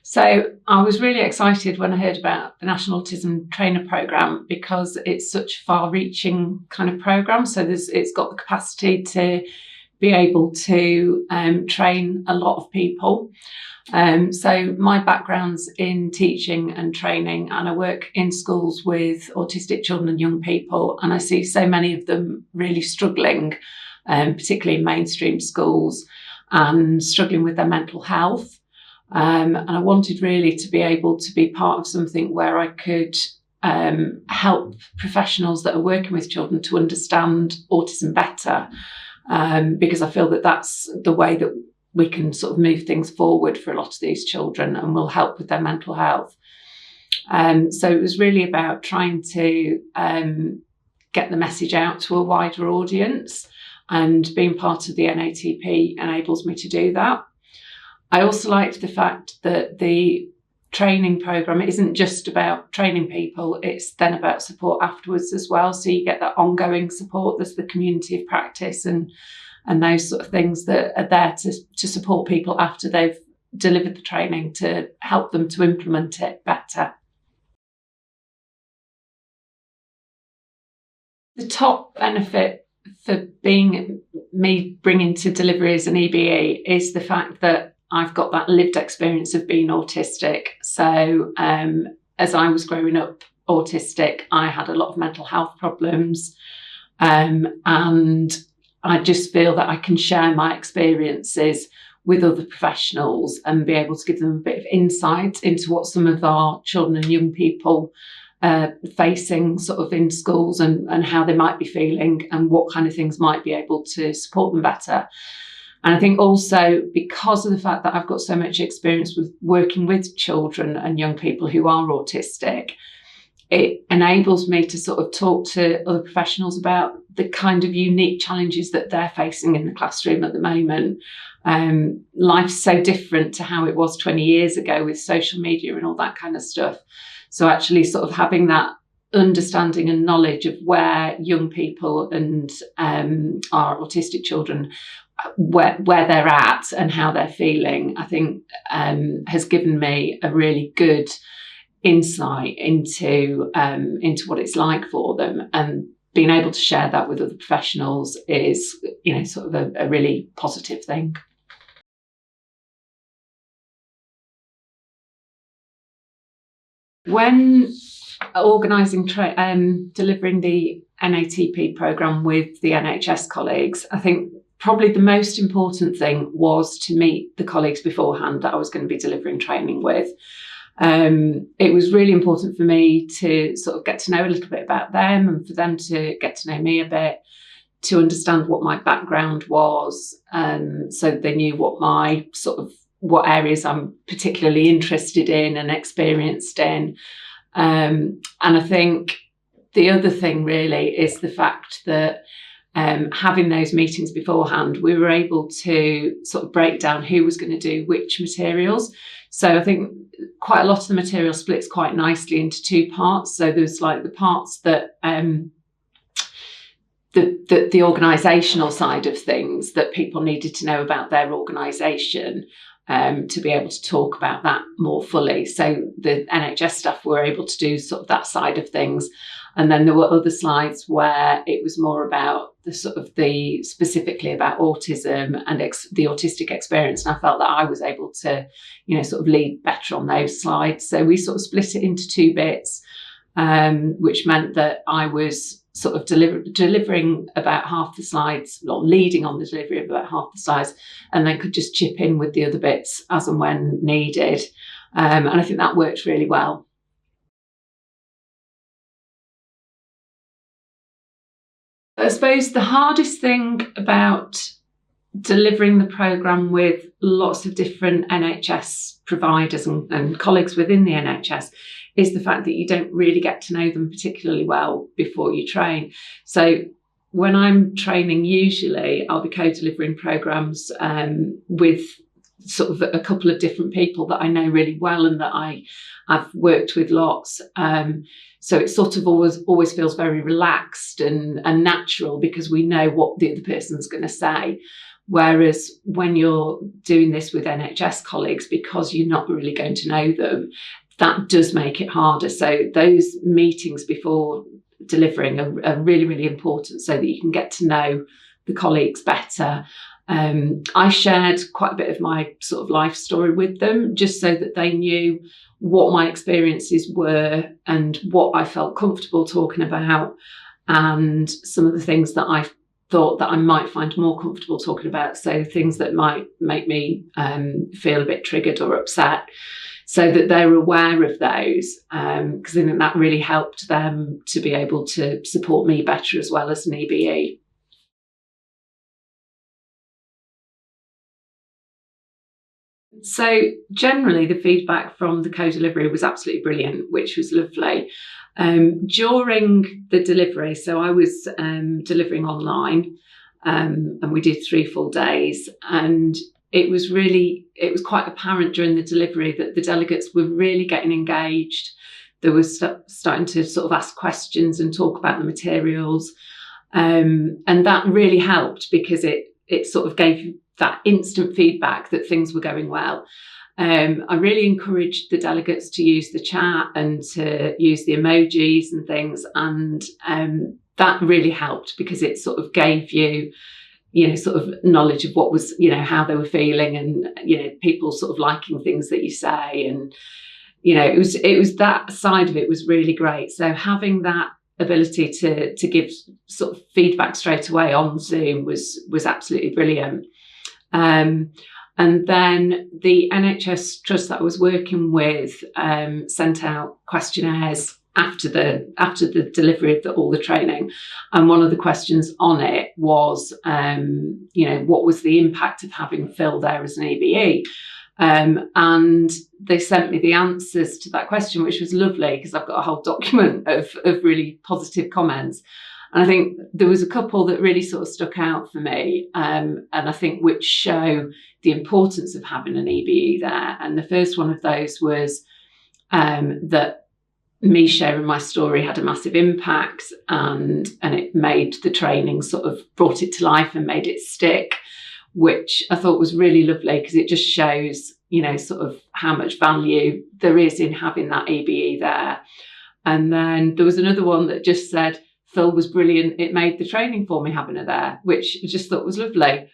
So I was really excited when I heard about the National Autism Trainer Programme because it's such a far-reaching kind of programme. So it's got the capacity to be able to train a lot of people. So my background's in teaching and training, and I work in schools with autistic children and young people, and I see so many of them really struggling, particularly in mainstream schools, and struggling with their mental health. And I wanted really to be able to be part of something where I could help professionals that are working with children to understand autism better, because I feel that that's the way that we can sort of move things forward for a lot of these children and will help with their mental health. So it was really about trying to get the message out to a wider audience, and being part of the NATP enables me to do that. I also liked the fact that the training programme isn't just about training people, it's then about support afterwards as well. So you get that ongoing support, there's the community of practice and those sort of things that are there to support people after they've delivered the training, to help them to implement it better. The top benefit for being me bringing to delivery as an EBE is the fact that I've got that lived experience of being autistic. So as I was growing up autistic, I had a lot of mental health problems, and I just feel that I can share my experiences with other professionals and be able to give them a bit of insight into what some of our children and young people facing sort of in schools, and how they might be feeling and what kind of things might be able to support them better. And I think also because of the fact that I've got so much experience with working with children and young people who are autistic, it enables me to sort of talk to other professionals about the kind of unique challenges that they're facing in the classroom at the moment. Life's so different to how it was 20 years ago with social media and all that kind of stuff. So actually sort of having that understanding and knowledge of where young people and our autistic children, where they're at and how they're feeling, I think has given me a really good insight into what it's like for them, and being able to share that with other professionals is, sort of a really positive thing. When organising delivering the NATP programme with the NHS colleagues, I think probably the most important thing was to meet the colleagues beforehand that I was going to be delivering training with. It was really important for me to sort of get to know a little bit about them, and for them to get to know me a bit, to understand what my background was, so that they knew what areas I'm particularly interested in and experienced in. And I think the other thing really is the fact that having those meetings beforehand, we were able to sort of break down who was going to do which materials. So I think quite a lot of the material splits quite nicely into two parts. So there's like the parts that the organisational side of things, that people needed to know about their organisation, to be able to talk about that more fully. So the NHS staff were able to do sort of that side of things. And then there were other slides where it was more about specifically about autism and the autistic experience. And I felt that I was able to, sort of lead better on those slides. So we sort of split it into two bits, which meant that I was sort of delivering about half the slides, or leading on the delivery of about half the slides, and then could just chip in with the other bits as and when needed. And I think that worked really well. I suppose the hardest thing about delivering the programme with lots of different NHS providers and colleagues within the NHS is the fact that you don't really get to know them particularly well before you train. So when I'm training, usually I'll be co-delivering programmes with sort of a couple of different people that I know really well and that I've worked with lots. So it sort of always feels very relaxed and natural, because we know what the other person's going to say. Whereas when you're doing this with NHS colleagues, because you're not really going to know them, that does make it harder. So those meetings before delivering are really, really important, so that you can get to know the colleagues better. I shared quite a bit of my sort of life story with them, just so that they knew what my experiences were and what I felt comfortable talking about, and some of the things that I thought that I might find more comfortable talking about. So things that might make me feel a bit triggered or upset, so that they're aware of those, because I think that really helped them to be able to support me better as well as an EBE. So generally, the feedback from the co-delivery was absolutely brilliant, which was lovely. During the delivery, so I was delivering online, and we did 3 full days, and it was quite apparent during the delivery that the delegates were really getting engaged. They were starting to sort of ask questions and talk about the materials, and that really helped, because it sort of gave that instant feedback that things were going well. I really encouraged the delegates to use the chat and to use the emojis and things, and that really helped, because it sort of gave you, sort of knowledge of what was, how they were feeling, and people sort of liking things that you say, and it was that side of it was really great. So having that ability to give sort of feedback straight away on Zoom was absolutely brilliant. And then the NHS trust that I was working with sent out questionnaires after the delivery of all the training, and one of the questions on it was, what was the impact of having Phil there as an EBE? And they sent me the answers to that question, which was lovely, because I've got a whole document of really positive comments. And I think there was a couple that really sort of stuck out for me, and I think which show the importance of having an EBE there. And the first one of those was that me sharing my story had a massive impact, and it made the training, sort of brought it to life and made it stick, which I thought was really lovely, because it just shows, sort of how much value there is in having that EBE there. And then there was another one that just said, Phil was brilliant. It made the training for me having her there, which I just thought was lovely.